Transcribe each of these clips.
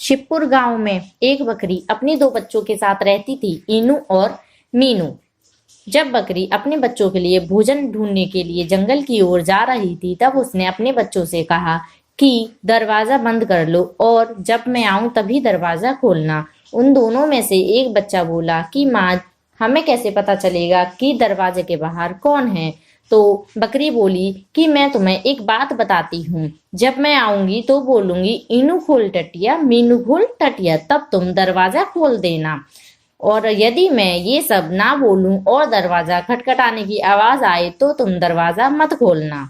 शिवपुर गांव में एक बकरी अपने दो बच्चों के साथ रहती थी, इनू और मीनू। जब बकरी अपने बच्चों के लिए भोजन ढूंढने के लिए जंगल की ओर जा रही थी, तब उसने अपने बच्चों से कहा कि दरवाजा बंद कर लो और जब मैं आऊं तभी दरवाजा खोलना। उन दोनों में से एक बच्चा बोला कि माँ, हमें कैसे पता चलेगा कि दरवाजे के बाहर कौन है। तो बकरी बोली कि मैं तुम्हें एक बात बताती हूँ, जब मैं आऊंगी तो बोलूंगी इनू खोल टटिया, मीनू खोल टटिया, तब तुम दरवाजा खोल देना। और यदि मैं ये सब ना बोलूं और दरवाजा खटखटाने की आवाज आए तो तुम दरवाजा मत खोलना।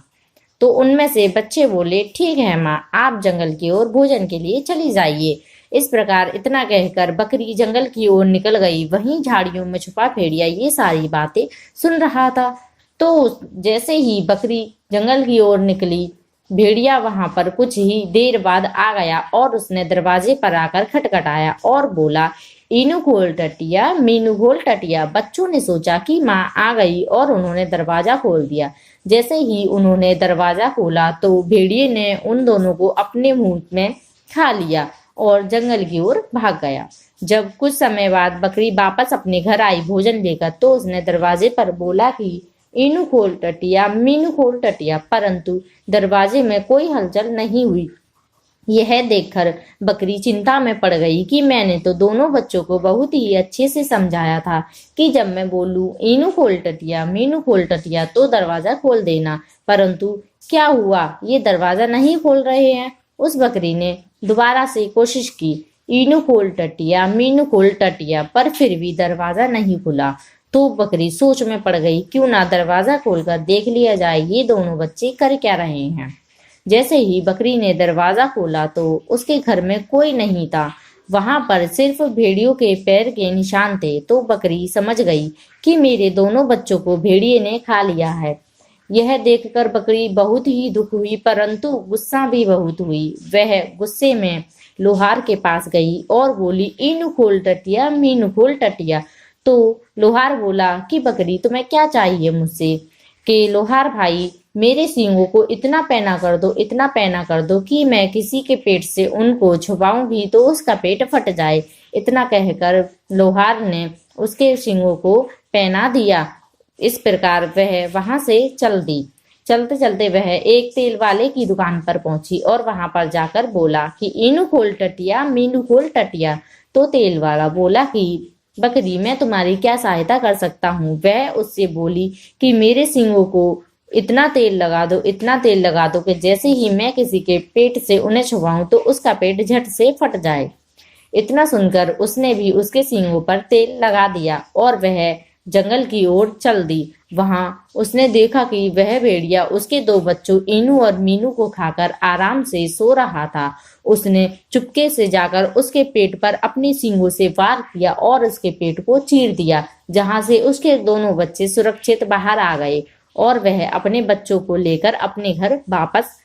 तो उनमें से बच्चे बोले, ठीक है माँ, आप जंगल की ओर भोजन के लिए चली जाइए। इस प्रकार इतना कहकर बकरी जंगल की ओर निकल गई। वहीं झाड़ियों में छुपा भेड़िया ये सारी बातें सुन रहा था। तो जैसे ही बकरी जंगल की ओर निकली, भेड़िया वहां पर कुछ ही देर बाद आ गया और उसने दरवाजे पर आकर खटखटाया और बोला, इनू खोल टटिया, मीनू खोल टटिया। बच्चों ने सोचा कि माँ आ गई और उन्होंने दरवाजा खोल दिया। जैसे ही उन्होंने दरवाजा खोला तो भेड़िए ने उन दोनों को अपने मुंह में खा लिया और जंगल की ओर भाग गया। जब कुछ समय बाद बकरी वापस अपने घर आई भोजन लेकर, तो उसने दरवाजे पर बोला कि इनू खोल टटिया, मीनू खोल टटिया, परंतु दरवाजे में कोई हलचल नहीं हुई। यह देखकर बकरी चिंता में पड़ गई कि मैंने तो दोनों बच्चों को बहुत ही अच्छे से समझाया था कि जब मैं बोलूं इनू खोल टटिया, मीनू खोल टटिया तो दरवाजा खोल देना, परंतु क्या हुआ, ये दरवाजा नहीं खोल रहे हैं। उस बकरी ने दोबारा से कोशिश की, इनू खोल टटिया, मीनू खोल टटिया, पर फिर भी दरवाजा नहीं खुला। तो बकरी सोच में पड़ गई, क्यों ना दरवाजा खोलकर देख लिया जाए ये दोनों बच्चे कर क्या रहे हैं। जैसे ही बकरी ने दरवाजा खोला तो उसके घर में कोई नहीं था। वहां पर सिर्फ भेड़ियों के पैर के निशान थे। तो बकरी समझ गई कि मेरे दोनों बच्चों को भेड़िए ने खा लिया है। यह देखकर बकरी बहुत ही दुख हुई, परंतु गुस्सा भी बहुत हुई। वह गुस्से में लोहार के पास गई और बोली, इनू खोल टटिया, मीनू खोल टटिया। तो लोहार बोला कि बकरी, तुम्हें क्या चाहिए मुझसे। कि लोहार भाई, मेरे सींगों को इतना पैना कर दो, इतना पैना कर दो कि मैं किसी के पेट से उनको छुपाऊं भी तो उसका पेट फट जाए। इतना कहकर लोहार ने उसके सींगों को पहना दिया। इस प्रकार वह वहां से चल दी। चलते चलते वह एक तेल वाले की दुकान पर पहुंची और वहां पर जाकर बोला कि इनू खोल टटिया, मीनू खोल टटिया। तो तेल वाला बोला कि बकरी, मैं तुम्हारी क्या सहायता कर सकता हूँ। वह उससे बोली कि मेरे सींगों को इतना तेल लगा दो, इतना तेल लगा दो कि जैसे ही मैं किसी के पेट से उन्हें छुपाऊं तो उसका पेट झट से फट जाए। इतना सुनकर उसने भी उसके सींगों पर तेल लगा दिया और वह जंगल की ओर चल दी। वहां उसने देखा कि वह भेड़िया उसके दो बच्चों इनू और मीनू को खाकर आराम से सो रहा था। उसने चुपके से जाकर उसके पेट पर अपनी सींगों से वार किया और उसके पेट को चीर दिया, जहां से उसके दोनों बच्चे सुरक्षित बाहर आ गए और वह अपने बच्चों को लेकर अपने घर वापस